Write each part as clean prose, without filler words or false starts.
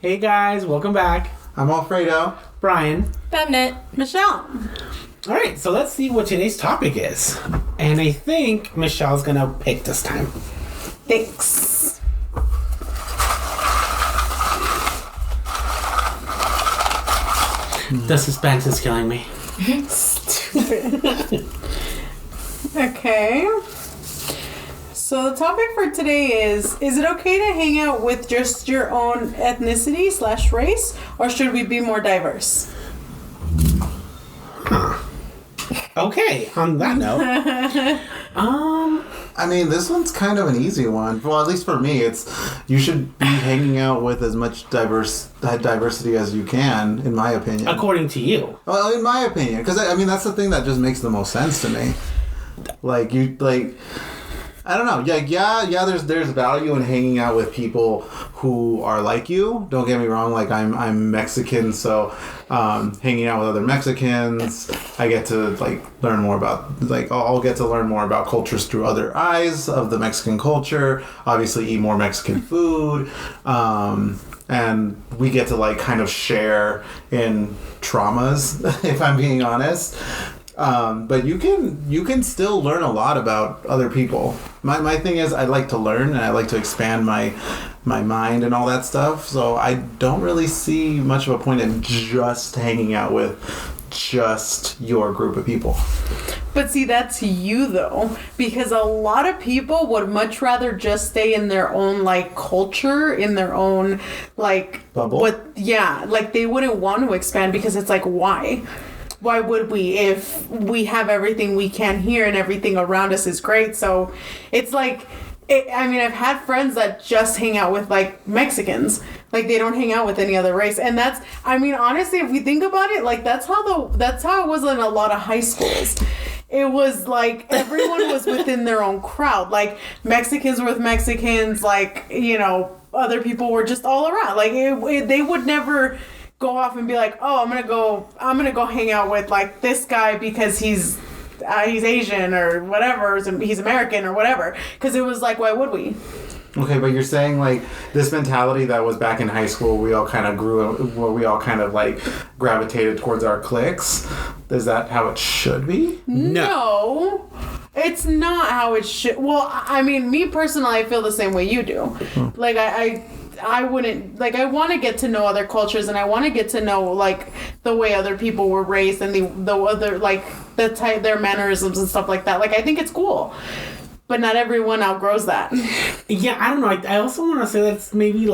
Hey guys, welcome back. I'm Alfredo. Brian. Bemnet. Michelle. All right, so let's see what today's topic is. And I think Michelle's going to pick this time. Thanks. The suspense is killing me. Stupid. Okay. So the topic for today is it okay to hang out with just your own ethnicity / race, or should we be more diverse? Okay, on that note. I mean, this one's kind of an easy one. Well, at least for me, it's you should be hanging out with as much diversity as you can, in my opinion. According to you. Well, in my opinion, because I mean that's the thing that just makes the most sense to me. I don't know. Yeah. There's value in hanging out with people who are like you. Don't get me wrong. Like I'm Mexican, so hanging out with other Mexicans, I get to learn more about I'll get to learn more about cultures through other eyes of the Mexican culture. Obviously, eat more Mexican food, and we get to kind of share in traumas, if I'm being honest. But you can still learn a lot about other people. My thing is I like to learn and I like to expand my mind and all that stuff. So I don't really see much of a point in just hanging out with just your group of people. But see, that's you though, because a lot of people would much rather just stay in their own culture, in their own bubble. They wouldn't want to expand because it's why? Why would we if we have everything we can here and everything around us is great? So it's I've had friends that just hang out with Mexicans. They don't hang out with any other race. And that's, honestly, if we think about it, that's how it was in a lot of high schools. It was everyone was within their own crowd. Mexicans were with Mexicans, other people were just all around. They would never go off and be I'm gonna go hang out with this guy because he's Asian or whatever, he's American or whatever, because it was why would we? Okay, but you're saying this mentality that was back in high school, we all kind of gravitated towards our cliques. Is that how it should be? No. It's not how it should. Well, me personally, I feel the same way you do. I wouldn't, I want to get to know other cultures, and I want to get to know, the way other people were raised and the other, the type, their mannerisms and stuff like that. I think it's cool. But not everyone outgrows that. Yeah, I don't know. I also want to say that's maybe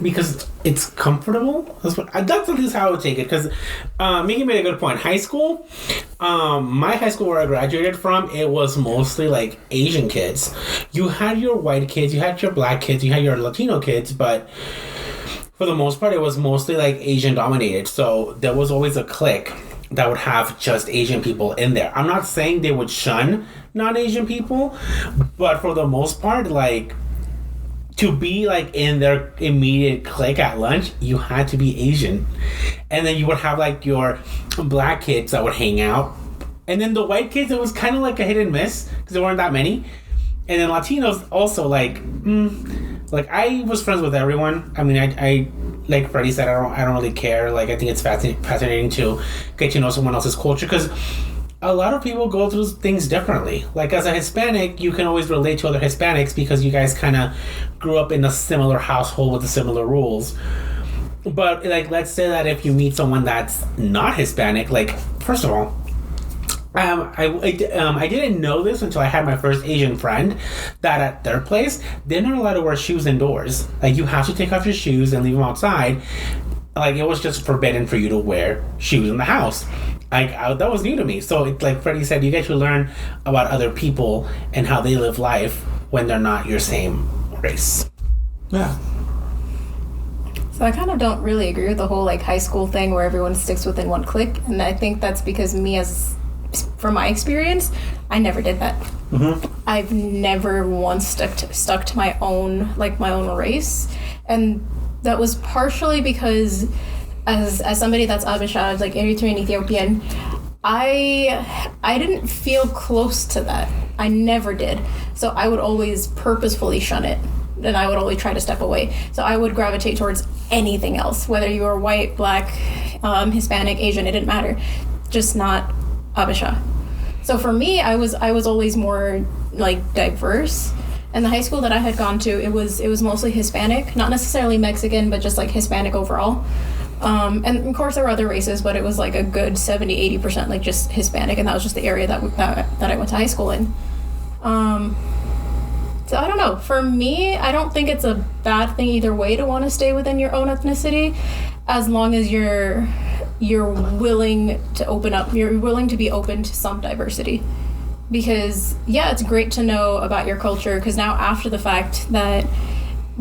because it's comfortable. That's at least how I would take it. Because Micky made a good point. High school, my high school where I graduated from, it was mostly Asian kids. You had your white kids, you had your black kids, you had your Latino kids, but for the most part, it was mostly Asian dominated. So there was always a clique that would have just Asian people in there. I'm not saying they would shun non-Asian people, but for the most part, to be in their immediate clique at lunch, you had to be Asian. And then you would have your black kids that would hang out. And then the white kids, it was kind of a hit and miss because there weren't that many. And then Latinos also I was friends with everyone. I like Freddy said, I don't really care. I think it's fascinating to get to know someone else's culture, because a lot of people go through things differently. As a Hispanic, you can always relate to other Hispanics because you guys kind of grew up in a similar household with the similar rules. But let's say that if you meet someone that's not Hispanic, first of all, I didn't know this until I had my first Asian friend that at their place, they're not allowed to wear shoes indoors. You have to take off your shoes and leave them outside. It was just forbidden for you to wear shoes in the house. That was new to me. So Freddy said, you get to learn about other people and how they live life when they're not your same race. Yeah. So I kind of don't really agree with the whole high school thing where everyone sticks within one clique. And I think that's because from my experience, I never did that. Mm-hmm. I've never once stuck to my own race. And that was partially because as somebody that's Abishad, Eritrean Ethiopian, I didn't feel close to that. I never did. So I would always purposefully shun it. And I would always try to step away. So I would gravitate towards anything else, whether you were white, black, Hispanic, Asian, it didn't matter. Just not Abisha. So for me, I was always more like diverse. And the high school that I had gone to, it was mostly Hispanic, not necessarily Mexican, but just like Hispanic overall. And of course there were other races, but it was like a good 70-80% like just Hispanic, and that was just the area that I went to high school in. So I don't know. For me, I don't think it's a bad thing either way to want to stay within your own ethnicity, as long as you're willing to open up, you're willing to be open to some diversity. Because yeah, it's great to know about your culture, because now after the fact that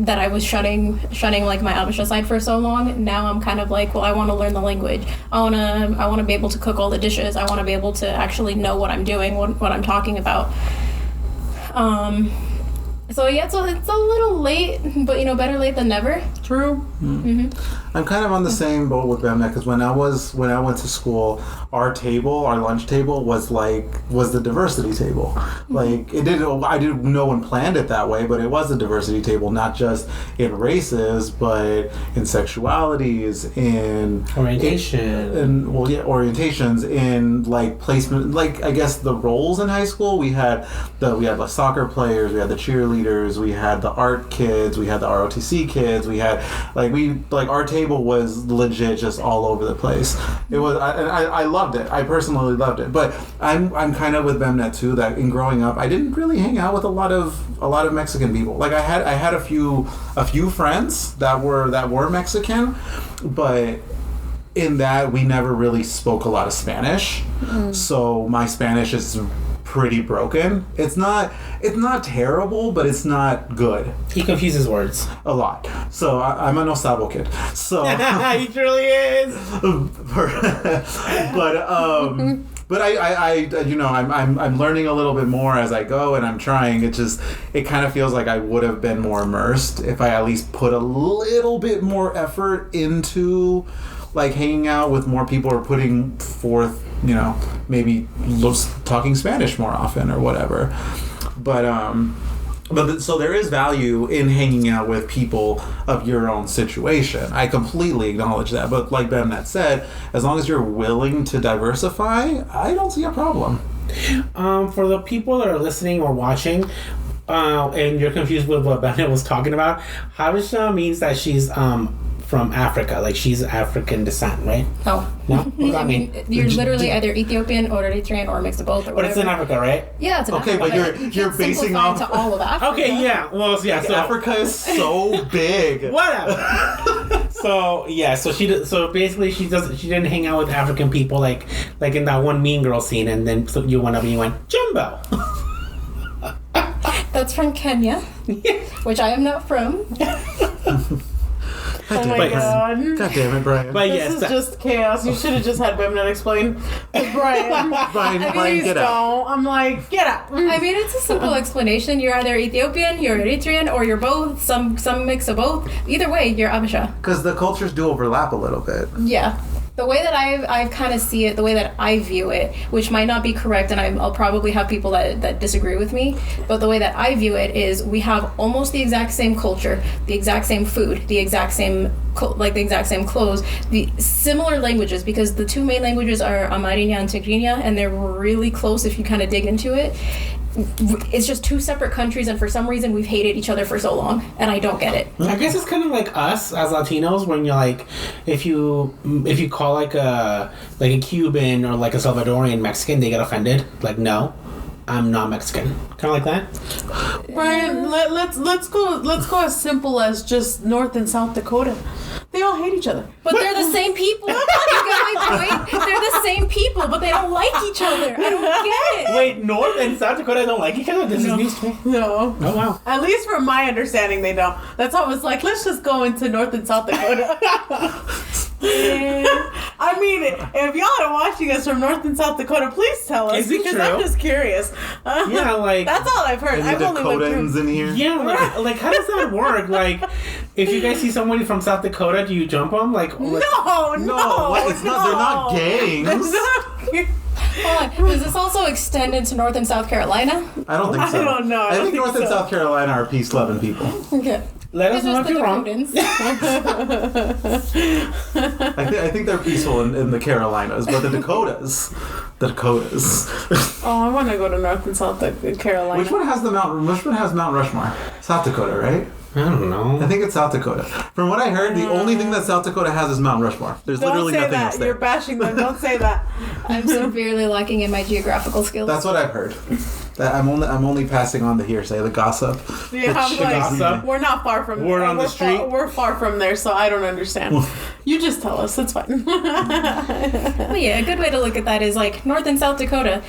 I was shunning like my Abisha side for so long, now I'm kind of like, well, I want to learn the language. I want to be able to cook all the dishes. I want to be able to actually know what I'm doing, what I'm talking about. So yeah, so it's a little late, but you know, better late than never. True. Mm-hmm. I'm kind of on the same boat with Bemnet, because when I went to school, our lunch table was the diversity table. Like I didn't no one planned it that way, but it was a diversity table, not just in races, but in sexualities, in orientation, orientations, in like placement, like I guess the roles in high school. We had the soccer players, we had the cheerleaders, we had the art kids, we had the ROTC kids, we had our table was legit just all over the place. It was, I loved it. I personally loved it. But I'm kind of with Bemnet too, that in growing up, I didn't really hang out with a lot of Mexican people. Like I had a few friends that were Mexican, but in that we never really spoke a lot of Spanish. Mm. So my Spanish is pretty broken. It's not terrible, but it's not good. He confuses words a lot. So I'm a no sabo kid. So he truly is. But I'm learning a little bit more as I go, and I'm trying. It kind of feels like I would have been more immersed if I at least put a little bit more effort into like hanging out with more people, or putting forth, maybe talking Spanish more often or whatever. So there is value in hanging out with people of your own situation. I completely acknowledge that. But like Bemnet said, as long as you're willing to diversify, I don't see a problem. For the people that are listening or watching, and you're confused with what Bemnet was talking about, Habesha means that she's from Africa, like she's African descent, right? Oh. No? What does that mean? You're literally either Ethiopian or Eritrean or a mix of both. Or but it's in Africa, right? Yeah, it's in Africa. Okay, but you're basing off to all of Africa. Okay, yeah. Well, yeah. So Africa is so big. Whatever. So basically she didn't hang out with African people like in that one Mean Girl scene, and then so you went up and you went Jumbo. That's from Kenya, which I am not from. Oh my god. God damn it, Brian. But this is just chaos. You should have just had Bemnet explain. Brian, get out. I'm like, get out. I mean, it's a simple explanation. You're either Ethiopian, you're Eritrean, or you're both. Some mix of both. Either way, you're Abisha. Because the cultures do overlap a little bit. Yeah. The way that I kind of see it, the way that I view it, which might not be correct, and I'll probably have people that disagree with me, but the way that I view it is we have almost the exact same culture, the exact same food, the exact same clothes, the similar languages, because the two main languages are Amariña and Tigrinya, and they're really close if you kind of dig into it. It's just two separate countries, and for some reason we've hated each other for so long, and I don't get it. I guess it's kind of like us as Latinos, when you're like, if you call like a Cuban or like a Salvadorian Mexican, they get offended. Like, no, I'm not Mexican. Kind of like that. Brian, let's go as simple as just North and South Dakota. They all hate each other. But they're the same people. You get my point? They're the same people, but they don't like each other. I don't get it. Wait, North and South Dakota don't like each other? This is news to me. No. Oh, wow. At least from my understanding, they don't. That's why I was like, let's just go into North and South Dakota. I mean, if y'all are watching us from North and South Dakota, please tell us. Is it because true? I'm just curious. Yeah, like... That's all I've heard. I've only went Dakotans in here? Yeah, like how does that work? Like, if you guys see somebody from South Dakota, do you jump them? Like, No. What? It's not. They're not gangs. Hold on. Does this also extend into North and South Carolina? I don't think so. I don't know. I think North and South Carolina are peace-loving people. Okay. Let us know if you're wrong. I think they're peaceful in the Carolinas, but the Dakotas. Oh, I want to go to North and South Carolina. Which one has Mount Rushmore? South Dakota, right? I don't know. I think it's South Dakota. From what I heard, the only thing that South Dakota has is Mount Rushmore. There's literally nothing else there. You're bashing them. Don't say that. I'm severely lacking in my geographical skills. That's what I've heard. I'm only passing on the hearsay, the gossip. Yeah, I'm like, gossip. we're not far from. We're on the street. We're far from there, so I don't understand. You just tell us. It's fine. Well, yeah, a good way to look at that is like North and South Dakota.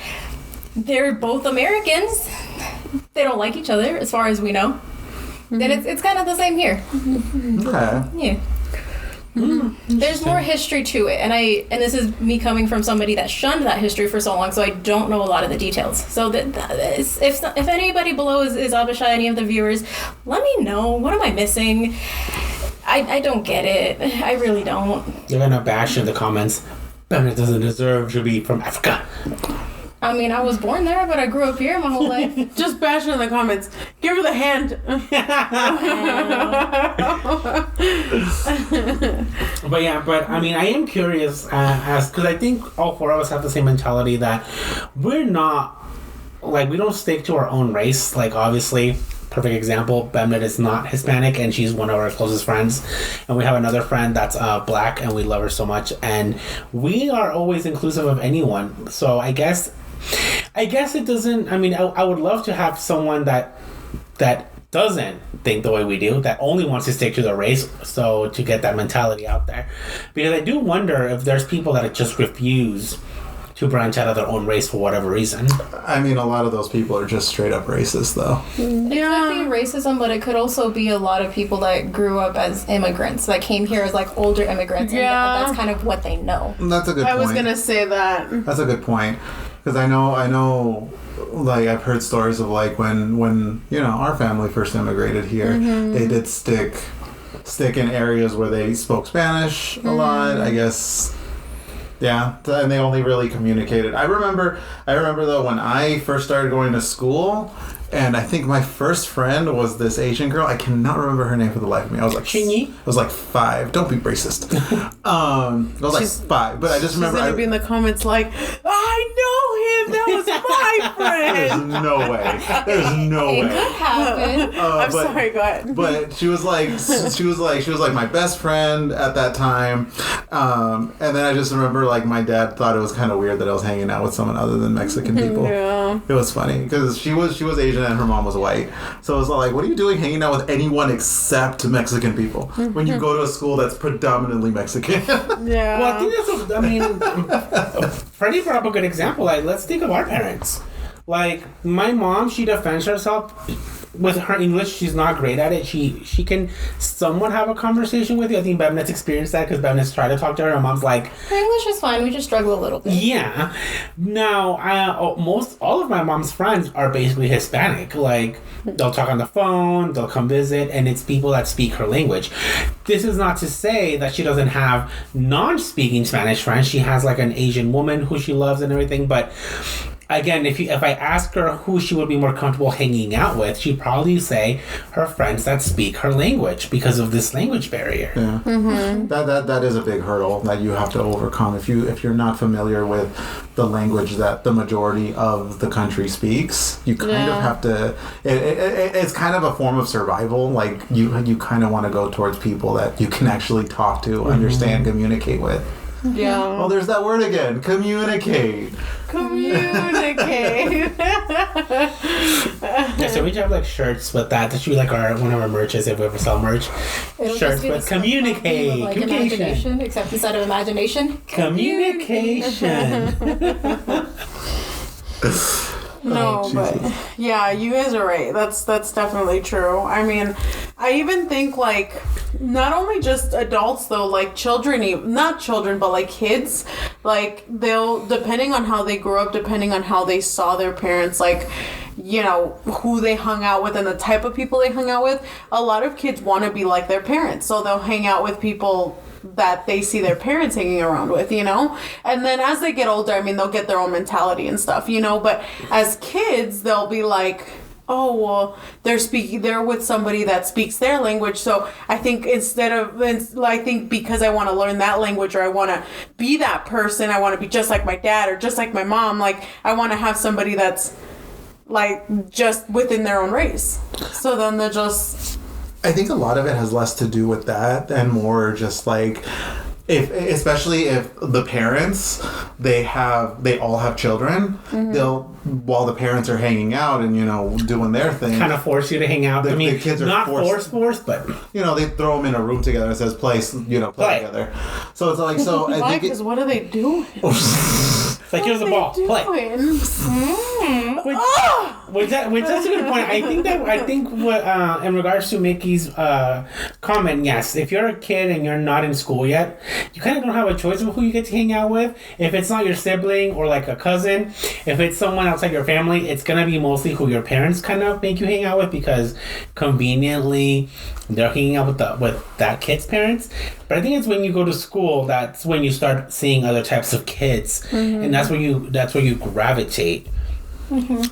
They're both Americans. They don't like each other, as far as we know. Then it's kind of the same here. Okay. Yeah. There's more history to it, and this is me coming from somebody that shunned that history for so long, so I don't know a lot of the details. So if anybody below is Abishai, any of the viewers, let me know. What am I missing? I don't get it. I really don't. You're gonna bash in the comments. Bemnet doesn't deserve to be from Africa. I mean, I was born there, but I grew up here my whole life. Just bash in the comments. Give her the hand. But I mean, I am curious because I think all four of us have the same mentality that we're not, like, we don't stick to our own race. Like, obviously, perfect example, Bemnet is not Hispanic and she's one of our closest friends. And we have another friend that's black and we love her so much. And we are always inclusive of anyone. So I guess it doesn't, I mean, I would love to have someone that doesn't think the way we do, that only wants to stick to their race, so to get that mentality out there. Because I do wonder if there's people that just refuse to branch out of their own race for whatever reason. I mean, a lot of those people are just straight up racist, though. Yeah. It could be racism, but it could also be a lot of people that grew up as immigrants, that came here as like older immigrants, and that's kind of what they know. That's a good point. I was gonna say that. That's a good point. Because I know, like, I've heard stories of, like, when our family first immigrated here, they did stick in areas where they spoke Spanish a lot, I guess. Yeah, and they only really communicated. I remember though, when I first started going to school, and I think my first friend was this Asian girl. I cannot remember her name for the life of me. I was like, Chingy? I was like 5. Don't be racist. I was like 5, but I just remember. She's gonna be in the comments like, I know him. That was my friend. There's no way. There's no way. It could happen. I'm sorry. Go ahead. But she was like my best friend at that time, and then I just remember, like, my dad thought it was kind of weird that I was hanging out with someone other than Mexican people. Yeah. It was funny because she was Asian and her mom was white, so it was like, what are you doing hanging out with anyone except Mexican people when you go to a school that's predominantly Mexican? Yeah. Well, I think that's Freddy brought up a good example. Like, let's think of our parents. Like, my mom, she defends herself with her English. She's not great at it. She can somewhat have a conversation with you. I think Bemnet's experienced that because Bemnet's tried to talk to her. Her mom's like, her English is fine. We just struggle a little bit. Yeah. Now, all of my mom's friends are basically Hispanic. Like, they'll talk on the phone, they'll come visit, and it's people that speak her language. This is not to say that she doesn't have non-speaking Spanish friends. She has, like, an Asian woman who she loves and everything, but again, if I ask her who she would be more comfortable hanging out with, she'd probably say her friends that speak her language because of this language barrier. Yeah. Mm-hmm. That is a big hurdle that you have to overcome if you're not familiar with the language that the majority of the country speaks. You kind of have to. It's kind of a form of survival. Like you kind of want to go towards people that you can actually talk to, understand, communicate with. Yeah. Oh, there's that word again. Communicate. Communicate. Yeah, so we should have like shirts with that. That should be like one of our merches if we ever sell merch. It'll Shirts with communicate. Like Communication. imagination, except instead of imagination, Communication. No, but yeah, you guys are right. That's definitely true. I mean, I even think like not only just adults though, like children, not children, but like kids, like they'll, depending on how they grew up, depending on how they saw their parents, like, you know, who they hung out with and the type of people they hung out with, a lot of kids want to be like their parents, so they'll hang out with people that they see their parents hanging around with, you know? And then as they get older, I mean, they'll get their own mentality and stuff, you know? But as kids, they'll be like, oh, well, they're with somebody that speaks their language. So I think because I want to learn that language, or I want to be that person, I want to be just like my dad or just like my mom. Like, I want to have somebody that's like just within their own race. So then they're just... I think a lot of it has less to do with that and more just like, especially if the parents, they all have children, while the parents are hanging out and, doing their thing. Kind of force you to hang out. The kids are not forced, but... they throw them in a room together and says, play together. So it's like, so I think... Because what are they doing? It's like, here's the ball. Play. Which that's a good point. I think what in regards to Mickey's comment, yes, if you're a kid and you're not in school yet, you kind of don't have a choice of who you get to hang out with. If it's not your sibling or like a cousin, if it's someone outside your family, it's gonna be mostly who your parents kind of make you hang out with because conveniently they're hanging out with that kid's parents. But I think it's when you go to school that's when you start seeing other types of kids, and that's where you gravitate.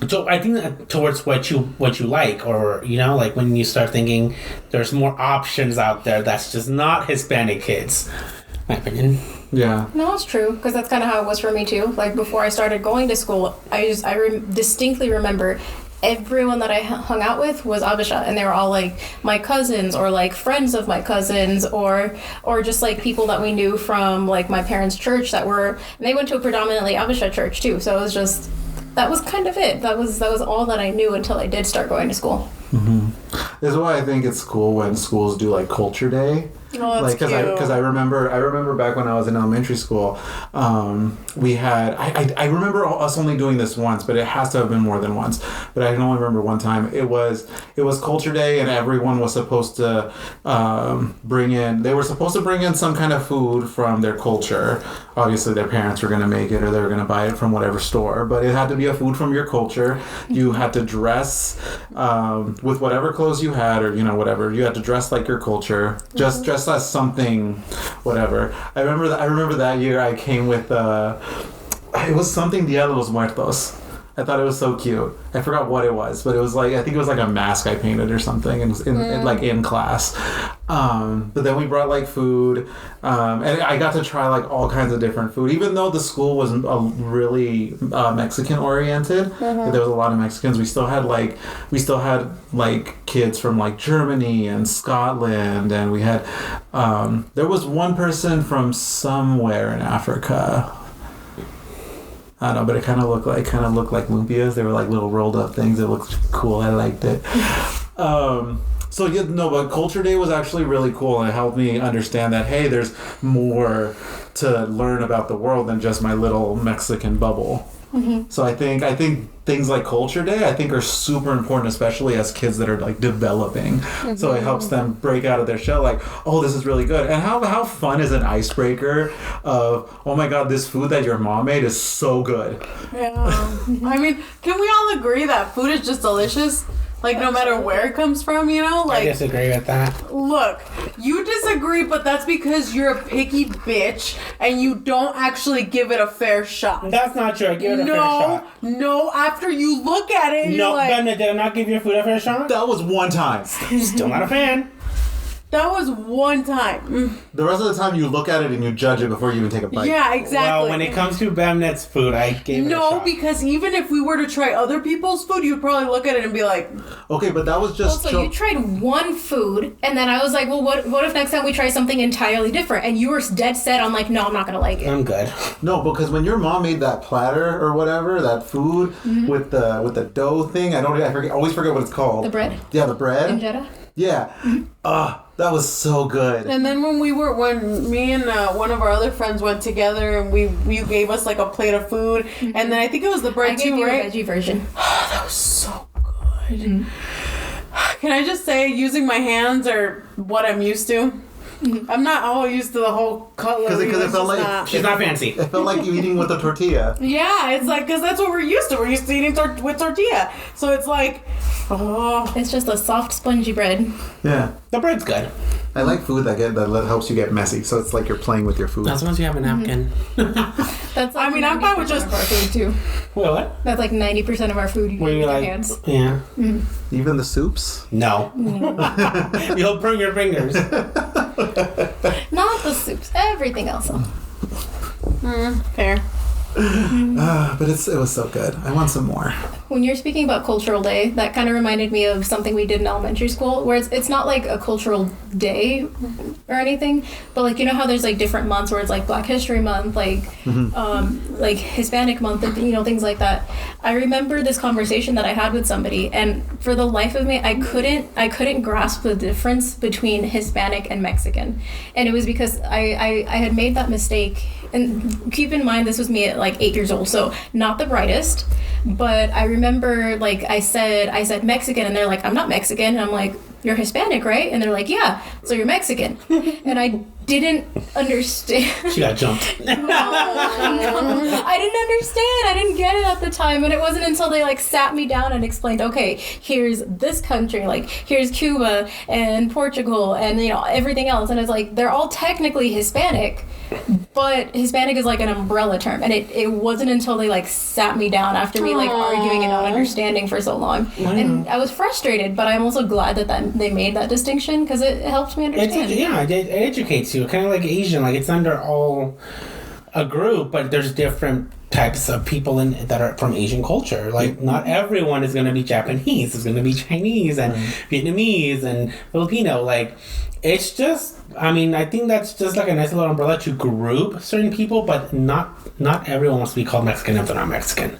So I think that towards what you like, or like when you start thinking there's more options out there that's just not Hispanic kids. My opinion. Yeah. No, it's true, because that's kind of how it was for me too. Like, before I started going to school, I distinctly remember everyone that I hung out with was Abisha, and they were all like my cousins or like friends of my cousins or just like people that we knew from like my parents' church and they went to a predominantly Abisha church too. So it was just, that was kind of it. That was all that I knew until I did start going to school. This is why I think it's cool when schools do like Culture Day. Oh, that's cute. Because I remember back when I was in elementary school, we had I remember us only doing this once, but it has to have been more than once. But I can only remember one time. It was Culture Day, and everyone was supposed to bring in some kind of food from their culture. Obviously, their parents were going to make it, or they were going to buy it from whatever store. But it had to be a food from your culture. You had to dress with whatever clothes you had, or whatever. You had to dress like your culture. Just as something, whatever. I remember that year I came with it was something Dia de los Muertos. I thought it was so cute. I forgot what it was, but it was like, I think it was like a mask I painted or something, and it was in class. But then we brought like food, and I got to try like all kinds of different food, even though the school was really Mexican oriented. There was a lot of Mexicans. We still had like kids from like Germany and Scotland, and we had there was one person from somewhere in Africa. I don't know, but it kind of looked like lumpias. They were like little rolled up things. It looked cool. I liked it. But Culture Day was actually really cool, and it helped me understand that, hey, there's more to learn about the world than just my little Mexican bubble. So I think things like Culture Day, I think, are super important, especially as kids that are like developing. So it helps them break out of their shell, like, oh, this is really good. And how fun is an icebreaker of, oh my god, this food that your mom made is so good. Yeah. I mean, can we all agree that food is just delicious? Like, no matter where it comes from, Like, I disagree with that. Look, you disagree, but that's because you're a picky bitch and you don't actually give it a fair shot. That's not true. I give it a fair shot. No, after you look at it, you're like... No, Bemnet, did I not give your food a fair shot? That was one time. Still not a fan. That was one time. The rest of the time, you look at it and you judge it before you even take a bite. Yeah, exactly. Well, when it comes to Bemnet's food, I gave it a shot. No, because even if we were to try other people's food, you'd probably look at it and be like... Okay, but that was just... Also, you tried one food, and then I was like, well, what if next time we try something entirely different? And you were dead set on like, no, I'm not going to like it. I'm good. No, because when your mom made that platter or whatever, that food with the dough thing, I always forget what it's called. The bread? Yeah, the bread. Injera? Yeah. That was so good. And then when me and one of our other friends went together and you gave us like a plate of food, and then I think it was the bread too, right? I gave you a veggie version. That was so good. Can I just say, using my hands are what I'm used to? I'm not all used to the whole cutlery. Because it felt like She's not fancy. it felt like you eating with a tortilla. Yeah, it's like, because that's what we're used to. We're used to eating with tortilla. So it's like, oh. It's just a soft, spongy bread. Yeah. The bread's good. I like food that helps you get messy. So it's like you're playing with your food. As long as you have a napkin. That's like I mean, I'm fine with just our food too. Wait, what? That's like 90% of our food you Were eat you with your like, hands. yeah. Even the soups? No. You'll burn your fingers. Not the soups. Everything else. Fair. But it was so good. I want some more. When you're speaking about cultural day, that kind of reminded me of something we did in elementary school, where it's not like a cultural day or anything, but like, you know how there's like different months where it's like Black History Month, like like Hispanic Month, and, you know, things like that. I remember this conversation that I had with somebody, and for the life of me, I couldn't grasp the difference between Hispanic and Mexican, and it was because I had made that mistake. And keep in mind, this was me at like 8 years old, so not the brightest. But I remember, like, I said Mexican, and they're like, I'm not Mexican. And I'm like, you're Hispanic, right? And they're like, yeah, so you're Mexican. And I didn't understand. She got jumped. No, I didn't understand. I didn't get it at the time. And it wasn't until they like sat me down and explained, okay, here's this country, like here's Cuba and Portugal and, you know, everything else. And it's like, they're all technically Hispanic, but Hispanic is like an umbrella term. And it wasn't until they like sat me down after me like arguing and not understanding for so long. And I was frustrated, but I'm also glad that they made that distinction, because it helps me understand. It educates you. Kind of like Asian, like it's under all a group, but there's different types of people that are from Asian culture. Like not everyone is going to be Japanese. There's going to be Chinese and Vietnamese and Filipino. Like it's just, I mean, I think that's just like a nice little umbrella to group certain people, but not everyone wants to be called Mexican if they're not Mexican.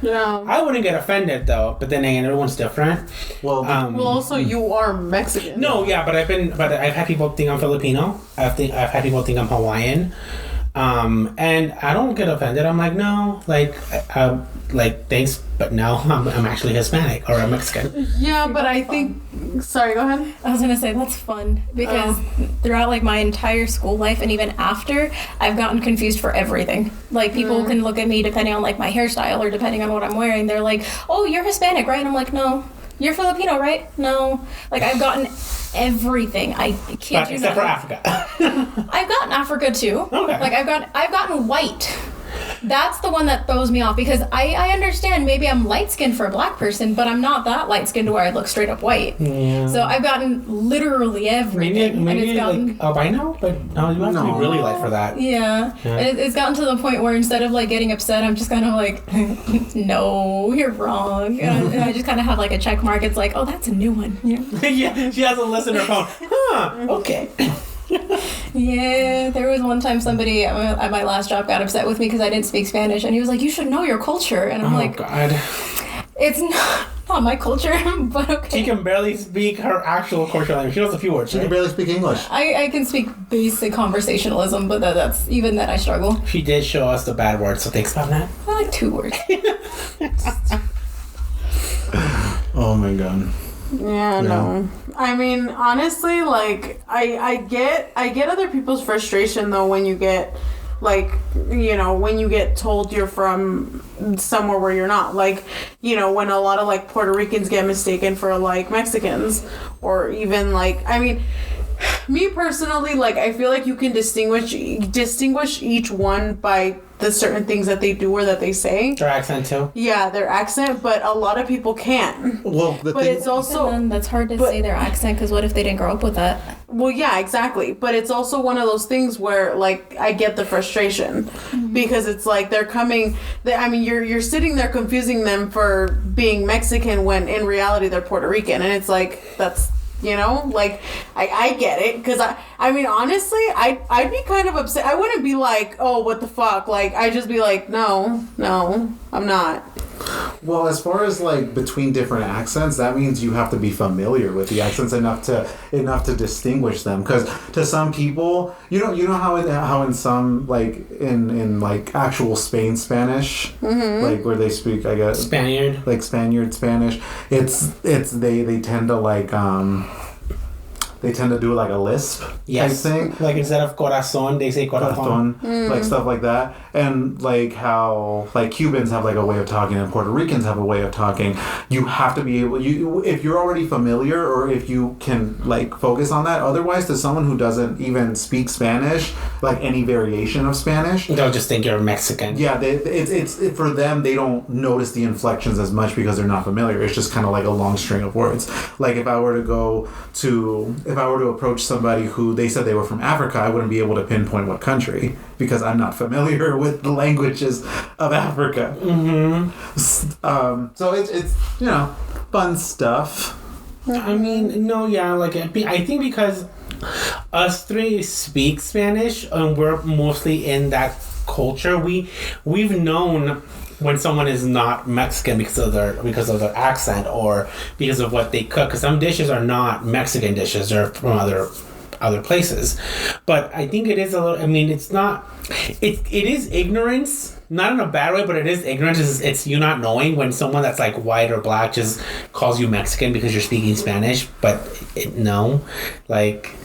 Yeah. I wouldn't get offended though, but then again, everyone's different. Well, Also, you are Mexican. No, yeah, but I've had people think I'm Filipino. I've had people think I'm Hawaiian. And I don't get offended. I'm like, no, like thanks, but no, I'm actually Hispanic or I'm Mexican. Yeah, but I think. Sorry, go ahead. I was gonna say that's fun because throughout like my entire school life and even after, I've gotten confused for everything. Like people can look at me depending on like my hairstyle or depending on what I'm wearing. They're like, "Oh, you're Hispanic, right?" And I'm like, "No." You're Filipino, right? No. Like I've gotten everything. I can't do except for Africa. I've gotten Africa too. Okay. Like I've gotten white. That's the one that throws me off, because I understand maybe I'm light skinned for a black person, but I'm not that light skinned to where I look straight up white. Yeah. So I've gotten literally everything. Maybe and it's gotten, like albino, but no, you have to be really light for that. Yeah. And it's gotten to the point where instead of like getting upset, I'm just kind of like, no, you're wrong. And I just kind of have like a check mark. It's like, oh, that's a new one. Yeah. Yeah, she has a list in her phone. Huh, okay. Yeah, there was one time somebody at my last job got upset with me because I didn't speak Spanish, and he was like, you should know your culture. And I'm like, God. It's not my culture, but okay. She can barely speak her actual cultural language. She knows a few words, she can barely speak English. I can speak basic conversationalism, but that's even that I struggle. She did show us the bad words, so thanks about that. I like 2 words. Oh my god. Yeah, no. I mean, honestly, like I get other people's frustration though when you get like, you know, when you get told you're from somewhere where you're not. Like, you know, when a lot of like Puerto Ricans get mistaken for like Mexicans, or even like, I mean, me personally, like I feel like you can distinguish each one by the certain things that they do or that they say. Their accent too. Yeah, their accent, but a lot of people can't. Well, it's also, and then that's hard to say their accent, because what if they didn't grow up with that? Well, yeah, exactly. But it's also one of those things where, like, I get the frustration because it's like they're coming. I mean, you're sitting there confusing them for being Mexican when in reality they're Puerto Rican, and it's like that's. You know, like, I get it, because I mean, honestly, I'd be kind of upset. I wouldn't be like, oh, what the fuck? Like, I'd just be like, no, I'm not. Well, as far as like between different accents, that means you have to be familiar with the accents enough to distinguish them. Because to some people, you know how in some like in like actual Spanish, like where they speak, I guess Spaniard Spanish, it's they tend to like they tend to do like a lisp type thing. Like instead of corazón, they say corazón. Like stuff like that. And like how like Cubans have like a way of talking and Puerto Ricans have a way of talking. You have to be able, if you're already familiar or if you can like focus on that. Otherwise, to someone who doesn't even speak Spanish, like any variation of Spanish, they'll just think you're Mexican. Yeah, it's for them, they don't notice the inflections as much because they're not familiar. It's just kind of like a long string of words. Like if I were to approach somebody who they said they were from Africa, I wouldn't be able to pinpoint what country because I'm not familiar with the languages of Africa. So it's fun stuff. I mean, no, yeah, like I think because us three speak Spanish and we're mostly in that culture, we've known when someone is not Mexican because of their accent or because of what they cook. Because some dishes are not Mexican dishes; they're from other places. But I think it is a little. I mean, it's not. It is ignorance, not in a bad way, but it is ignorance. It's you not knowing when someone that's like white or black just calls you Mexican because you're speaking Spanish. But no, like.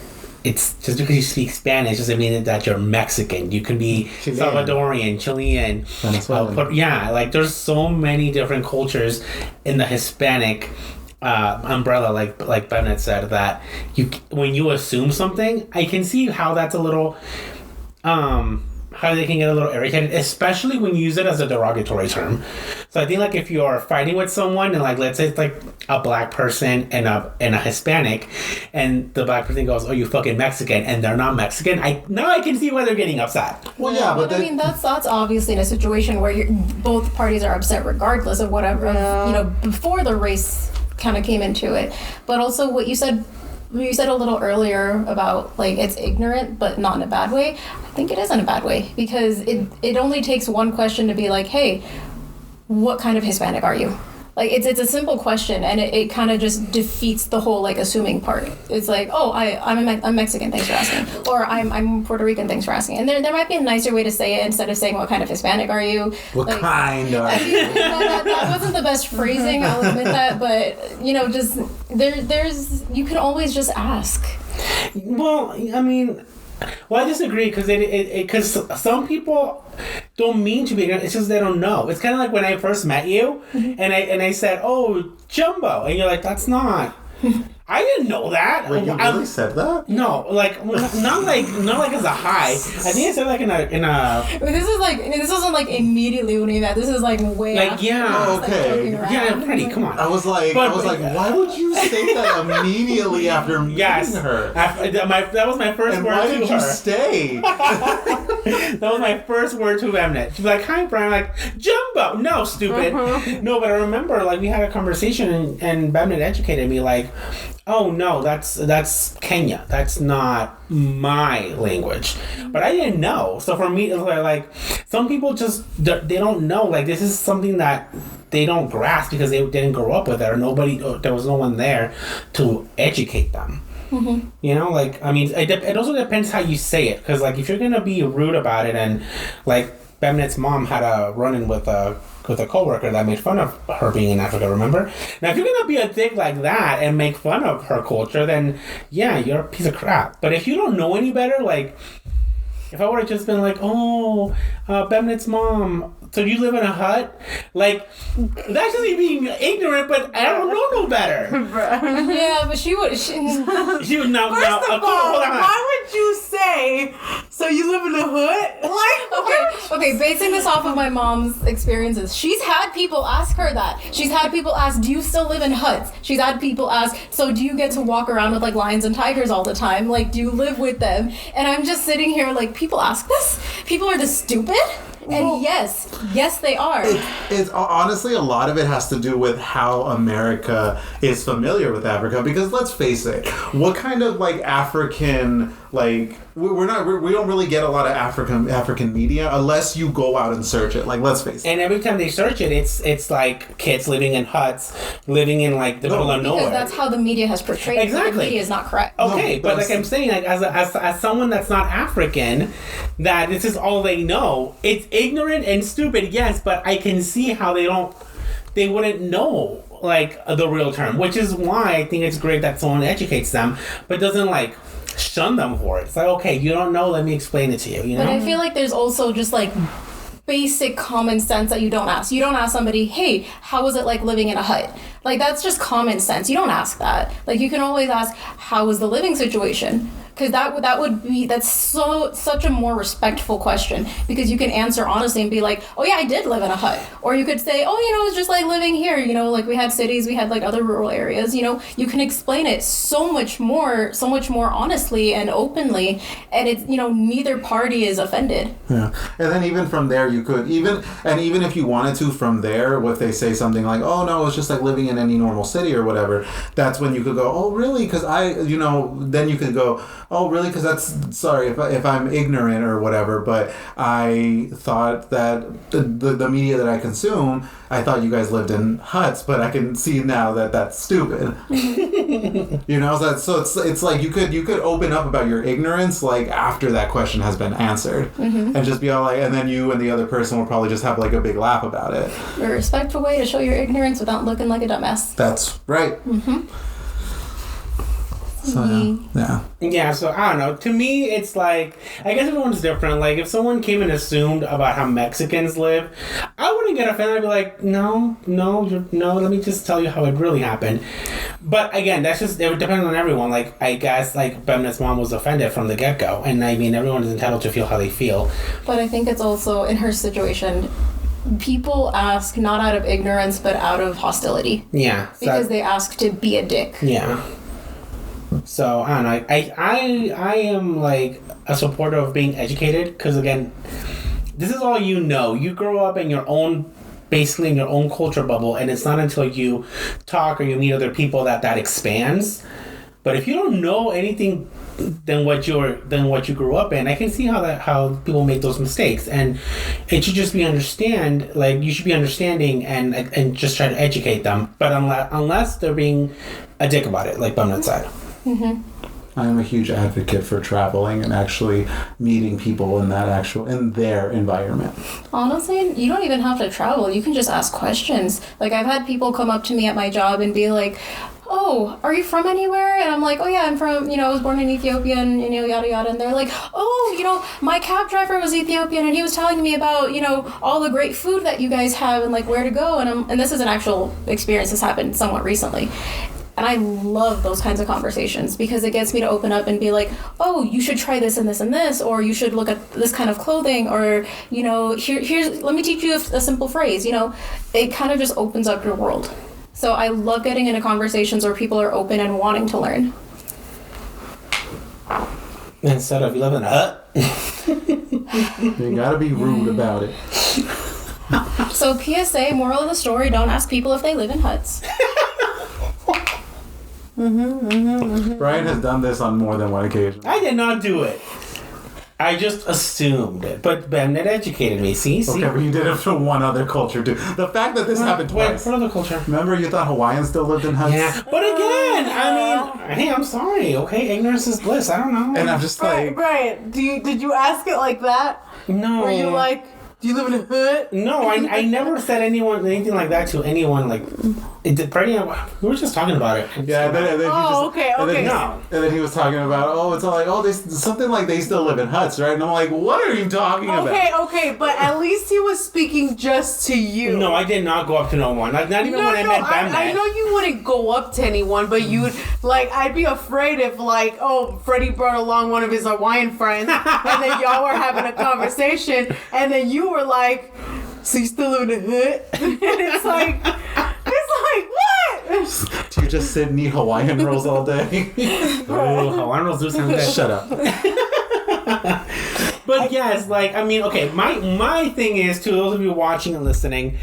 It's just because you speak Spanish doesn't mean that you're Mexican. You can be Chilean. Salvadorian, Chilean. Like there's so many different cultures in the Hispanic umbrella, like Bemnet said, that when you assume something, I can see how that's a little how they can get a little irritated, especially when you use it as a derogatory term. So I think like if you're fighting with someone and like let's say it's like a black person and a Hispanic, and the black person goes, "Oh, you fucking Mexican," and they're not Mexican, I can see why they're getting upset. Well, yeah, but I mean that's obviously in a situation where both parties are upset regardless of whatever before the race kind of came into it. But also what you said a little earlier about like it's ignorant but not in a bad way. I think it is in a bad way because it only takes one question to be like, hey, what kind of Hispanic are you? Like it's a simple question and it kind of just defeats the whole like assuming part. It's like, oh, I'm Mexican, thanks for asking, or I'm Puerto Rican, thanks for asking. And there might be a nicer way to say it instead of saying what kind of Hispanic are you? What like, kind are you? That wasn't the best phrasing, I'll admit that, but just there's you can always just ask. Well, I mean. Well, I disagree because some people don't mean to be ignorant. It's just they don't know. It's kind of like when I first met you, and I said, "Oh, Jumbo," and you're like, "That's not." I didn't know that. Wait, you really said that? No, like not like as a high. I think I said like in a. This wasn't like immediately when we met. This is like way like after. Yeah. Okay. Yeah, Freddy, come on. I was like, why would you say that immediately after meeting her? That was my first and word why to did her. you stay? That was my first word to Bemnet. She'd be like, "Hi, Brian." I'm like, "Jumbo." No, stupid. No, but I remember like we had a conversation and Bemnet educated me like, "Oh no, that's Kenya. That's not my language." But I didn't know. So for me, it's like some people just they don't know. Like this is something that they don't grasp because they didn't grow up with it, or there was no one there to educate them. Mm-hmm. Like I mean, it also depends how you say it. Because like if you're gonna be rude about it, and like Bemnet's mom had a run-in with a coworker that made fun of her being in Africa, remember? Now, if you're going to be a dick like that and make fun of her culture, then, yeah, you're a piece of crap. But if you don't know any better, like, if I would have just been like, "Oh, Bemnet's mom, so you live in a hut?" Like, that's just me being ignorant, but I don't know no better. Yeah, but she would... First of all, why would you say, "So you live in a hood"? Like, okay, basing this off of my mom's experiences, she's had people ask her that. She's had people ask, "Do you still live in huts?" She's had people ask, "So do you get to walk around with like lions and tigers all the time? Like, do you live with them?" And I'm just sitting here like, people ask this? People are this stupid? And yes, they are. It's honestly, a lot of it has to do with how America is familiar with Africa. Because let's face it, what kind of like African like we don't really get a lot of African media unless you go out and search it. Like let's face it. And every time they search it, it's like kids living in huts, living in like the middle of nowhere. Because that's how the media has portrayed. Exactly. The media is not correct. Okay, but like I'm saying, like as someone that's not African, that this is all they know. It's ignorant and stupid, yes, but I can see how they wouldn't know like the real term, which is why I think it's great that someone educates them, but doesn't like shun them for it. It's like, okay, you don't know, let me explain it to you. You know. But I feel like there's also just like basic common sense that you don't ask. You don't ask somebody, hey, how was it like living in a hut? Like, that's just common sense. You don't ask that. Like, you can always ask, how was the living situation? Because that's such a more respectful question, because you can answer honestly and be like, oh yeah, I did live in a hut. Or you could say, oh, it's just like living here, like we had cities, we had like other rural areas, you can explain it so much more honestly and openly, and it's, neither party is offended. Yeah. And then even from there, you could even if you wanted to, from there, if they say something like, oh no, it's just like living in any normal city or whatever, that's when you could go, oh really? Because then you could go, oh really? Because that's, sorry if I'm ignorant or whatever, but I thought that the media that I consume, I thought you guys lived in huts, but I can see now that that's stupid. So it's like you could open up about your ignorance like after that question has been answered, and just be all like, and then you and the other person will probably just have like a big laugh about it. A respectful way to show your ignorance without looking like a dumbass. That's right. So, yeah, so I don't know. To me, it's like, I guess everyone's different. Like, if someone came and assumed about how Mexicans live, I wouldn't get offended. I'd be like, no, let me just tell you how it really happened. But again, it depends on everyone. Like, I guess, like, Bemnet's mom was offended from the get-go. And I mean, everyone is entitled to feel how they feel. But I think it's also, in her situation, people ask not out of ignorance, but out of hostility. Yeah. Because they ask to be a dick. Yeah. So I don't know. I am like a supporter of being educated, because again, this is all you know. You grow up in your own, basically in your own culture bubble, and it's not until you talk or you meet other people that expands. But if you don't know anything than what you grew up in, I can see how people make those mistakes, and it should just be you should be understanding and just try to educate them. But unless they're being a dick about it, like Bemnet said. I'm a huge advocate for traveling and actually meeting people in their environment. Honestly, you don't even have to travel. You can just ask questions. Like, I've had people come up to me at my job and be like, oh, are you from anywhere? And I'm like, oh yeah, I'm from, I was born in Ethiopia, and, yada yada. And they're like, oh, my cab driver was Ethiopian, and he was telling me about, all the great food that you guys have and like where to go. And this is an actual experience. This happened somewhat recently. And I love those kinds of conversations, because it gets me to open up and be like, oh, you should try this and this and this, or you should look at this kind of clothing, or, here's let me teach you a simple phrase. It kind of just opens up your world. So I love getting into conversations where people are open and wanting to learn. Instead of, you live in a hut. You gotta be rude about it. So PSA, moral of the story, don't ask people if they live in huts. Brian has done this on more than one occasion. I did not do it. I just assumed it. But Bemnet educated me. See? Okay, but you did it for one other culture too. The fact that this happened twice. What other culture? Remember, you thought Hawaiians still lived in huts? Yeah. But again, hey, I'm sorry. Okay, ignorance is bliss. I don't know. And I'm just like, Brian, did you ask it like that? No. Were you like, do you live in a hut? No, I never said anything like that to anyone. Like, Freddy, we were just talking about it. Yeah, and then okay. And then he was talking about, it's all like, something like they still live in huts, right? And I'm like, what are you talking about? Okay, but at least he was speaking just to you. No, I did not go up to no one. Like, not even when I met Bemnet. I know you wouldn't go up to anyone, but you'd, like, I'd be afraid if, like, Freddy brought along one of his Hawaiian friends, and then y'all were having a conversation, and then you were like, so you still live in a hut? And it's like, what? Do you just sit and eat Hawaiian rolls all day? Oh, Hawaiian rolls do sound good. Shut up. But yes, like, I mean, okay, my thing is, to those of you watching and listening,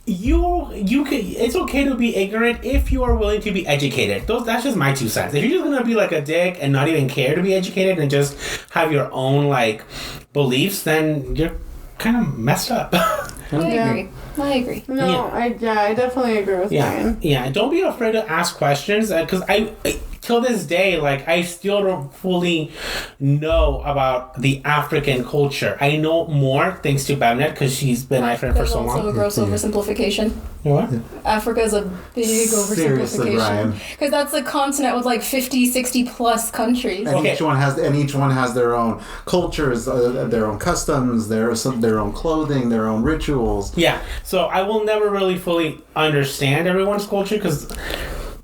it's okay to be ignorant if you are willing to be educated. That's just my 2 cents. If you're just gonna be like a dick and not even care to be educated and just have your own like beliefs, then you're kind of messed up. I agree. No, yeah. I definitely agree with Brian. Yeah, don't be afraid to ask questions, because till this day, like, I still don't fully know about the African culture. I know more thanks to Bemnet because she's been my friend for so long. Also a gross oversimplification. What? Africa's a big Seriously, Brian. oversimplification. Because that's a continent with like 50, 60 plus countries. And Okay. each one has their own cultures, their own customs, their own clothing, their own rituals. Yeah, so I will never really fully understand everyone's culture because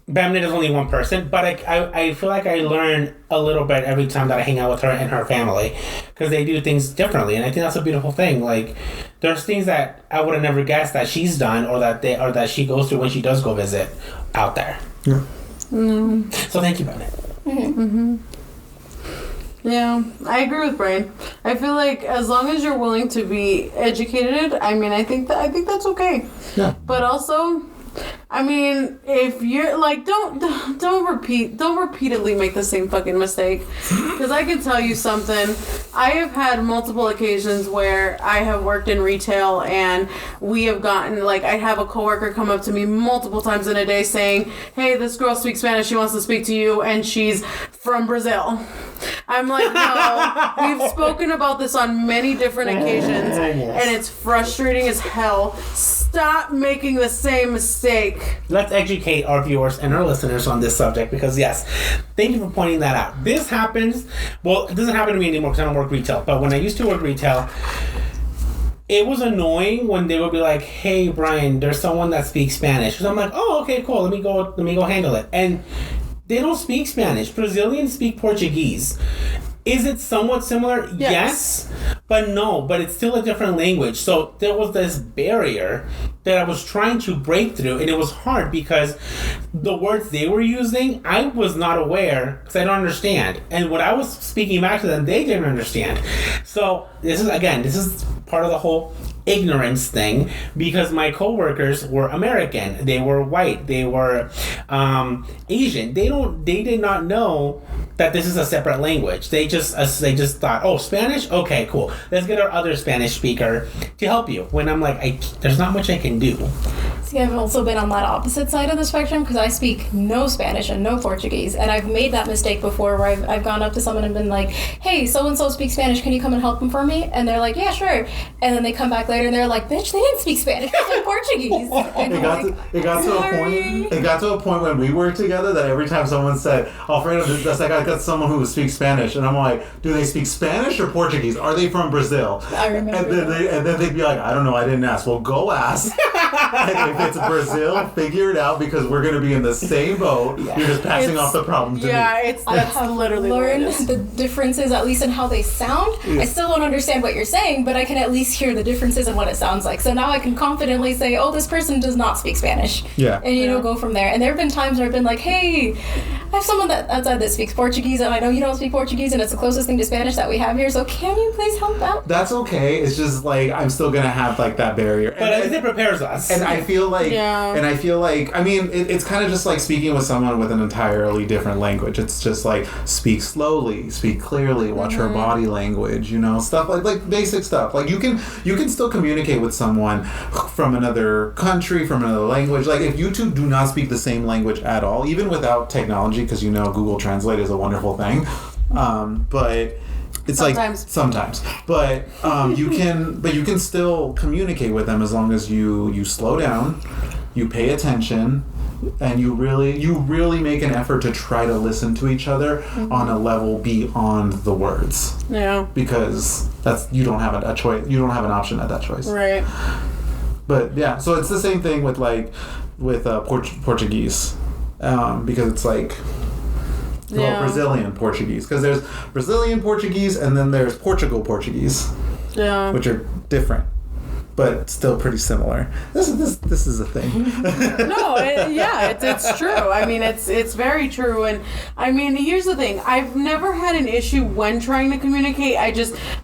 Bemnet is only one person, but I feel like I learn a little bit every time that I hang out with her and her family because they do things differently, and I think that's a beautiful thing. Like, there's things that I would have never guessed that she's done or that she goes through when she does go visit out there. Yeah. So thank you, Bemnet. Yeah, I agree with Brian. I feel like as long as you're willing to be educated, I mean, I think that's okay. Yeah. But also, I mean, if you're like, don't repeatedly make the same fucking mistake. Because I can tell you something. I have had multiple occasions where I have worked in retail and we have gotten, like, I have a coworker come up to me multiple times in a day saying, hey, this girl speaks Spanish, she wants to speak to you, and she's from Brazil. I'm like, no, we've spoken about this on many different occasions, and it's frustrating as hell. Stop making the same mistake. Let's educate our viewers and our listeners on this subject because, yes, thank you for pointing that out. This happens, well, it doesn't happen to me anymore because I don't work retail, but when I used to work retail, it was annoying when they would be like, hey, Brian, there's someone that speaks Spanish. So I'm like, oh, okay, cool, let me go handle it. And they don't speak Spanish. Brazilians speak Portuguese. Is it somewhat similar? Yes. But no, but it's still a different language. So there was this barrier that I was trying to break through, and it was hard because the words they were using, I was not aware because I don't understand. And what I was speaking back to them, they didn't understand. So this is part of the whole ignorance thing because my coworkers were American, they were white, they were Asian. They did not know that this is a separate language. They just thought, oh, Spanish, okay, cool, let's get our other Spanish speaker to help you. When I'm like, there's not much I can do. See, I've also been on that opposite side of the spectrum because I speak no Spanish and no Portuguese, and I've made that mistake before where I've gone up to someone and been like, hey, so-and-so speaks Spanish, can you come and help them for me? And they're like, yeah, sure. And then they come back later and they're like, bitch, they didn't speak Spanish, they spoke Portuguese. It got to a point when we worked together that every time someone said, Alfredo, that's like, I got someone who speaks Spanish, and I'm like, do they speak Spanish or Portuguese? Are they from Brazil? I remember. And then they'd be like, I don't know, I didn't ask. Well, go ask. And if it's Brazil, figure it out because we're going to be in the same boat. Yeah. You're just passing off the problem to me. That's literally learned the differences, at least in how they sound. Yeah. I still don't understand what you're saying, but I can at least hear the differences in what it sounds like. So now I can confidently say, oh, this person does not speak Spanish. Yeah. And, go from there. And there have been times where I've been like, hey, I have someone outside that speaks Portuguese, and I know you don't speak Portuguese, and it's the closest thing to Spanish that we have here, so can you please help out? That's okay. It's just like, I'm still going to have like that barrier. But at least it prepares us. And I feel like, I mean, it's kind of just like speaking with someone with an entirely different language. It's just like, speak slowly, speak clearly, watch her body language, stuff like basic stuff. Like you can still communicate with someone from another country, from another language. Like if you two do not speak the same language at all, even without technology, because Google Translate is a wonderful thing. But it's sometimes, but you can still communicate with them as long as you slow down, you pay attention, and you really make an effort to try to listen to each other on a level beyond the words. Yeah. Because you don't have a choice. You don't have an option at that choice. Right. But yeah, so it's the same thing with Portuguese, because it's like. Well, Brazilian Portuguese, because there's Brazilian Portuguese and then there's Portugal Portuguese, which are different, but still pretty similar. This is a thing. No, it's true. I mean, it's very true. And I mean, here's the thing: I've never had an issue when trying to communicate.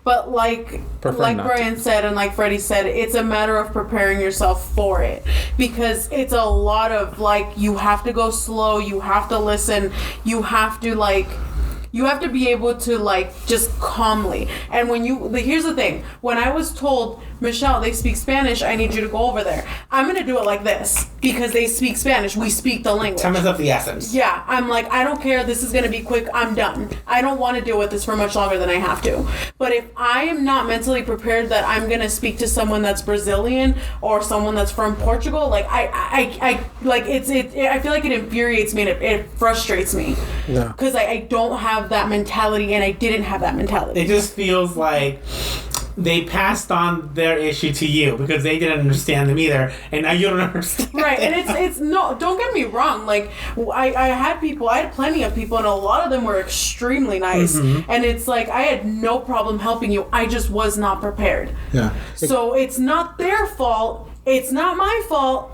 But like Brian said and like Freddy said, it's a matter of preparing yourself for it, because it's a lot of you have to go slow, you have to listen, you have to be able to just calmly. And here's the thing: when I was told, Michelle, they speak Spanish, I need you to go over there, I'm gonna do it like this. because they speak Spanish. We speak the language. Time is of the essence. Yeah, I'm like, I don't care. This is going to be quick. I'm done. I don't want to deal with this for much longer than I have to. But if I am not mentally prepared that I'm going to speak to someone that's Brazilian or someone that's from Portugal, like I feel like it infuriates me and it frustrates me. Yeah. Because I don't have that mentality, and I didn't have that mentality. It just feels like they passed on their issue to you because they didn't understand them either, and now you don't understand. Right, and it's no. Don't get me wrong. Like I had plenty of people, and a lot of them were extremely nice. Mm-hmm. And it's like I had no problem helping you. I just was not prepared. Yeah. So it's not their fault. It's not my fault.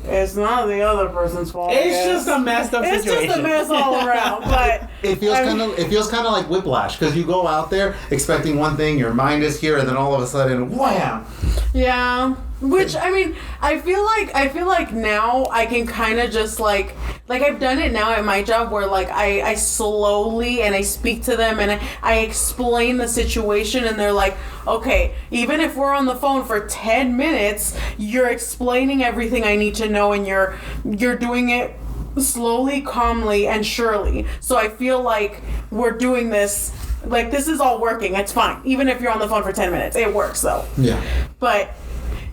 It's not the other person's fault. It's just a messed up situation. It's just a mess all around. But It feels kind of like whiplash because you go out there expecting one thing, your mind is here, and then all of a sudden, wham! yeah. Which I mean, I feel like now I can kind of just like I've done it now at my job where like I slowly and I speak to them and I explain the situation, and they're like, okay, even if we're on the phone for 10 minutes, you're explaining everything I need to know, and you're doing it slowly, calmly, and surely. So I feel like we're doing this, like this is all working. It's fine. Even if you're on the phone for 10 minutes, it works though. Yeah. But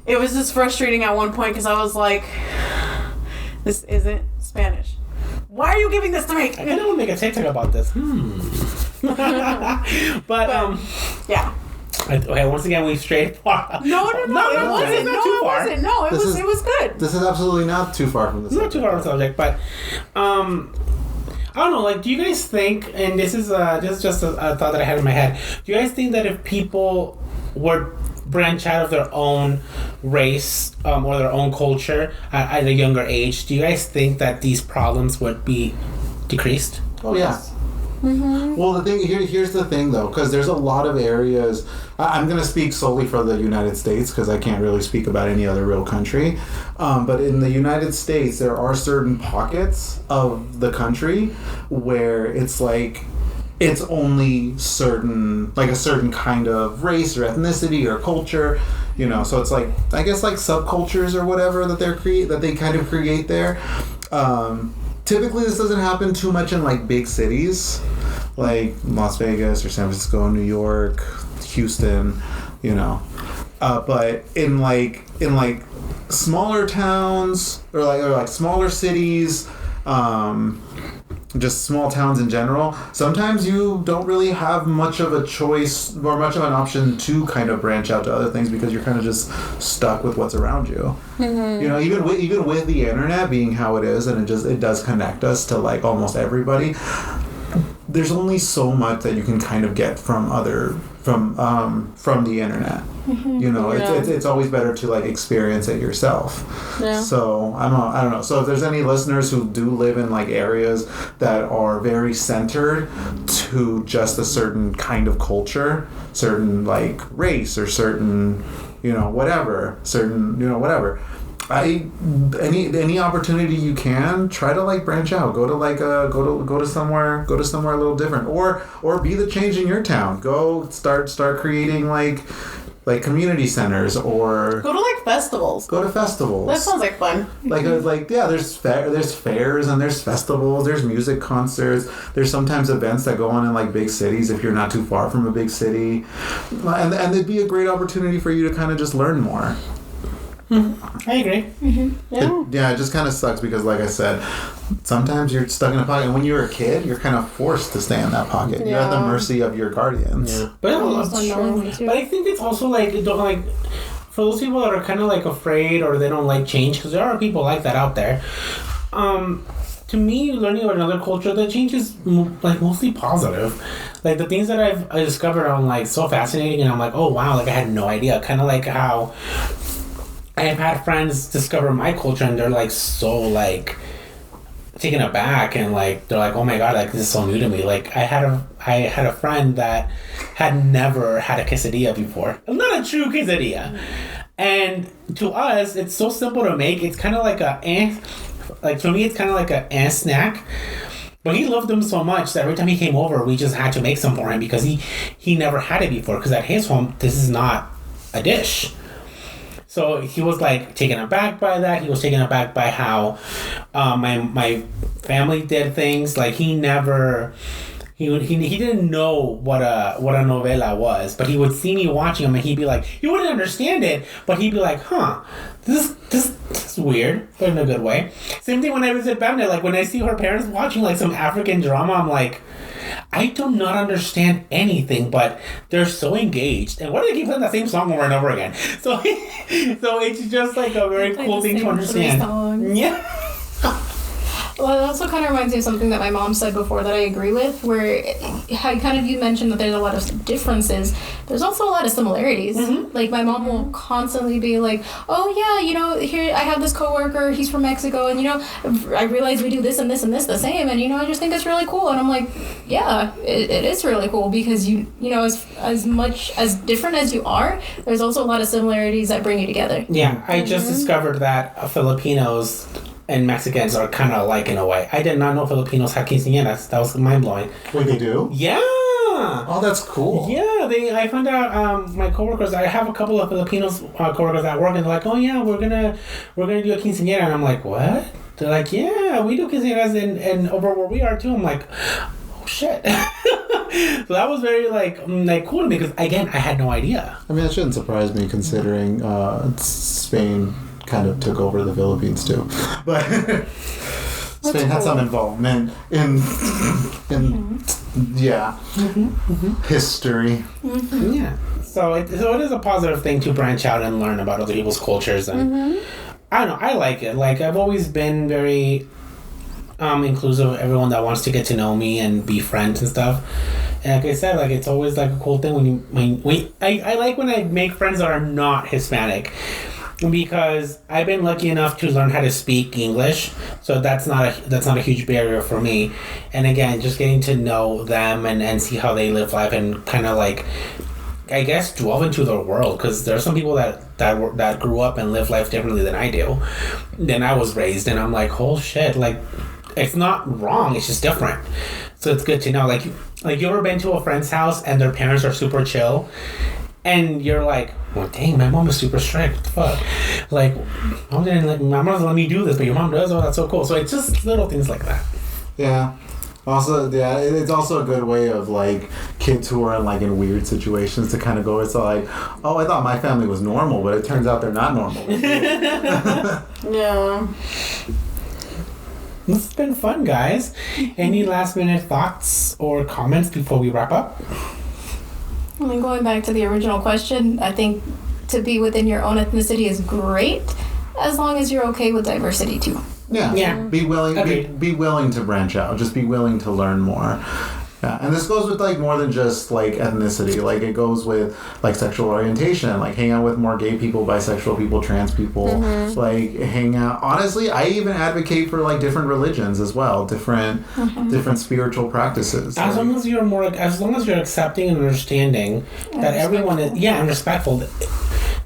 it was just frustrating at one point because I was like, this isn't Spanish. Why are you giving this to me? I kind of want to make a TikTok about this. But yeah. Okay, once again, we strayed far. No, it wasn't. No, it was good. This is absolutely not too far from the subject. Not too far from the subject, but I don't know. Like, do you guys think? And this is just a thought that I had in my head. Do you guys think that if people were branch out of their own race or their own culture at a younger age, do you guys think that these problems would be decreased? Oh yeah. Mm-hmm. Well, the thing here's the thing though, because there's a lot of areas. I'm going to speak solely for the United States because I can't really speak about any other real country. But in the United States, there are certain pockets of the country where it's like it's only certain kind of race or ethnicity or culture, you know. So it's like, I guess, like subcultures or whatever that they kind of create there. Typically, this doesn't happen too much in like big cities, like Las Vegas or San Francisco, New York, Houston, you know. But in like smaller towns or like smaller cities, just small towns in general, sometimes you don't really have much of a choice or much of an option to kind of branch out to other things because you're kind of just stuck with what's around you. Mm-hmm. You know, even with the internet being how it is, and it does connect us to like almost everybody, there's only so much that you can kind of get from the internet. Mm-hmm. You know, yeah. It's always better to like experience it yourself. Yeah. So I don't know. So if there's any listeners who do live in like areas that are very centered to just a certain kind of culture, certain like race or certain, whatever. Any opportunity you can, try to like branch out. Go to somewhere a little different, or be the change in your town. Go start creating like community centers, or go to like festivals. Go to festivals. That sounds like fun. There's fairs and there's festivals. There's music concerts. There's sometimes events that go on in like big cities if you're not too far from a big city, and it'd be a great opportunity for you to kind of just learn more. Mm-hmm. I agree. Mm-hmm. It just kind of sucks because, like I said, sometimes you're stuck in a pocket, and when you're a kid, you're kind of forced to stay in that pocket. Yeah. You're at the mercy of your guardians. Yeah. But I think it's also like for those people that are kind of like afraid or they don't like change, because there are people like that out there. To me, learning about another culture, the change is like mostly positive. Like the things that I discovered are like so fascinating, and I'm like, oh wow, like I had no idea. Kind of like how I have had friends discover my culture and they're like so like taken aback, and like they're like, oh my god, like this is so new to me. Like I had a friend that had never had a quesadilla before. Not a true quesadilla. And to us, it's so simple to make. It's kind of like for me, it's kind of like a snack. But he loved them so much that every time he came over, we just had to make some for him because he never had it before. Because at his home, this is not a dish. So he was like taken aback by that. He was taken aback by how my family did things. Like he never. He didn't know what a novela was, but he would see me watching them and he'd be like, he wouldn't understand it, but he'd be like, huh, this is weird, but in a good way. Same thing when I visit Bemnet, like when I see her parents watching like some African drama, I'm like, I do not understand anything, but they're so engaged. And why do they keep playing the same song over and over again? So it's just like a very cool thing to understand. Yeah. Well, it also kind of reminds me of something that my mom said before that I agree with, where you mentioned that there's a lot of differences. There's also a lot of similarities. Mm-hmm. Like, my mom will constantly be like, oh, yeah, here, I have this coworker, he's from Mexico, and, I realize we do this and this and this the same, and, I just think it's really cool. And I'm like, yeah, it is really cool, because, as much as different as you are, there's also a lot of similarities that bring you together. Yeah, I just discovered that Filipinos and Mexicans are kind of alike in a way. I did not know Filipinos had quinceañeras. That was mind-blowing. Wait, they do? Yeah! Oh, that's cool. Yeah, I found out, my coworkers, I have a couple of Filipinos coworkers at work, and they're like, oh yeah, we're gonna do a quinceañera. And I'm like, what? They're like, yeah, we do quinceañeras and over where we are too. I'm like, oh shit. So that was very cool to me, because again, I had no idea. I mean, that shouldn't surprise me, considering Spain kind of took over the Philippines too, but Spain had some involvement in history. Mm-hmm. Yeah, so it is a positive thing to branch out and learn about other people's cultures, and I don't know, I like it. Like, I've always been very inclusive of everyone that wants to get to know me and be friends and stuff. And like I said, like, it's always like a cool thing when I like when I make friends that are not Hispanic. Because I've been lucky enough to learn how to speak English, so that's not a huge barrier for me. And again, just getting to know them and see how they live life, and kind of like, I guess, delve into their world, because there are some people that grew up and live life differently than I do, than I was raised, and I'm like, oh shit, like, it's not wrong, it's just different. So it's good to know. Like you ever been to a friend's house and their parents are super chill? And you're like, well, dang, my mom is super strict. Fuck. Like, my mom doesn't let me do this, but your mom does? Oh, that's so cool. So it's just little things like that. Yeah. Also, yeah, it's also a good way of, like, kids who are in weird situations to kind of go, it's like, oh, I thought my family was normal, but it turns out they're not normal. Yeah. This has been fun, guys. Any last minute thoughts or comments before we wrap up? I mean, going back to the original question, I think to be within your own ethnicity is great, as long as you're okay with diversity too. Yeah. Be willing. Okay. Be willing to branch out. Just be willing to learn more. Yeah, and this goes with more than just ethnicity. Like, it goes with sexual orientation. Like, hang out with more gay people, bisexual people, trans people. Mm-hmm. Like, hang out. Honestly, I even advocate for different religions as well, different spiritual practices. As long as you're accepting and understanding that everyone is and respectful.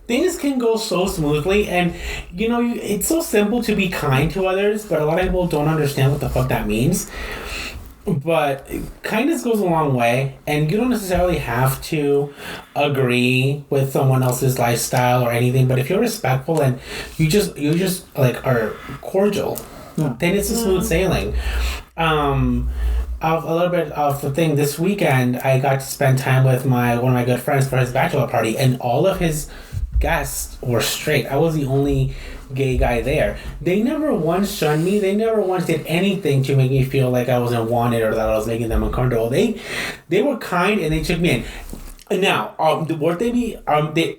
Things can go so smoothly, and it's so simple to be kind to others, but a lot of people don't understand what the fuck that means. But kindness goes a long way, and you don't necessarily have to agree with someone else's lifestyle or anything. But if you're respectful and you just are cordial, then it's a smooth sailing. A little bit of the thing, this weekend I got to spend time with one of my good friends for his bachelor party, and all of his guests were straight. I was the only gay guy there. They never once shunned me. They never once did anything to make me feel like I wasn't wanted or that I was making them uncomfortable. They were kind, and they took me in. Now, would they be?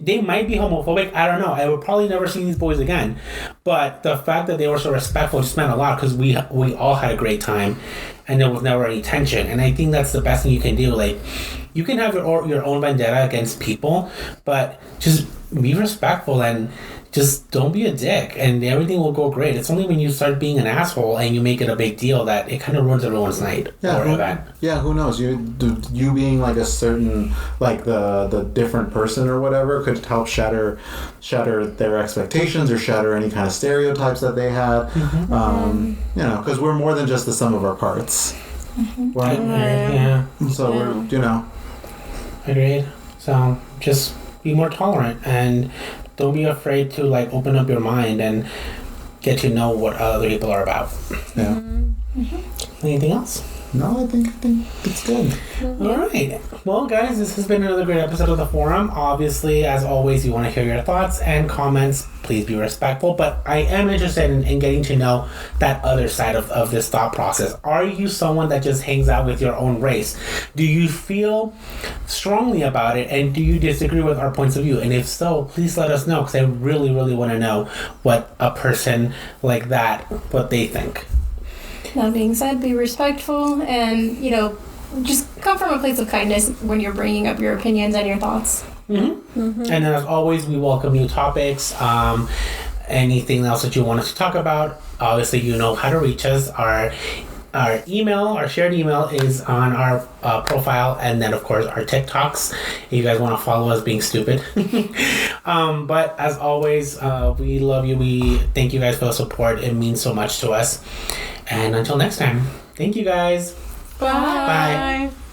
They might be homophobic. I don't know. I would probably never see these boys again. But the fact that they were so respectful just meant a lot, because we all had a great time, and there was never any tension. And I think that's the best thing you can do. Like, you can have your own vendetta against people, but just be respectful and just don't be a dick, and everything will go great. It's only when you start being an asshole and you make it a big deal that it kind of ruins everyone's night or event. Yeah, who knows? You being a certain the different person or whatever could help shatter their expectations or shatter any kind of stereotypes that they had. Because we're more than just the sum of our parts. Right? Yeah. So we're Agreed. So just be more tolerant and don't be afraid to like open up your mind and get to know what other people are about. Yeah. Anything else? No, I think it's good. All right. Well, guys, this has been another great episode of The Forum. Obviously, as always, we want to hear your thoughts and comments. Please be respectful. But I am interested in getting to know that other side of this thought process. Are you someone that just hangs out with your own race? Do you feel strongly about it? And do you disagree with our points of view? And if so, please let us know, because I really, really want to know what a person like that, what they think. That being said, be respectful and, just come from a place of kindness when you're bringing up your opinions and your thoughts. And then, as always, we welcome new topics. Anything else that you want us to talk about, obviously, you know how to reach us. Our email, our shared email is on our profile, and then, of course, our TikToks, if you guys want to follow us being stupid. But as always, we love you. We thank you guys for the support. It means so much to us. And until next time, thank you guys. Bye. Bye.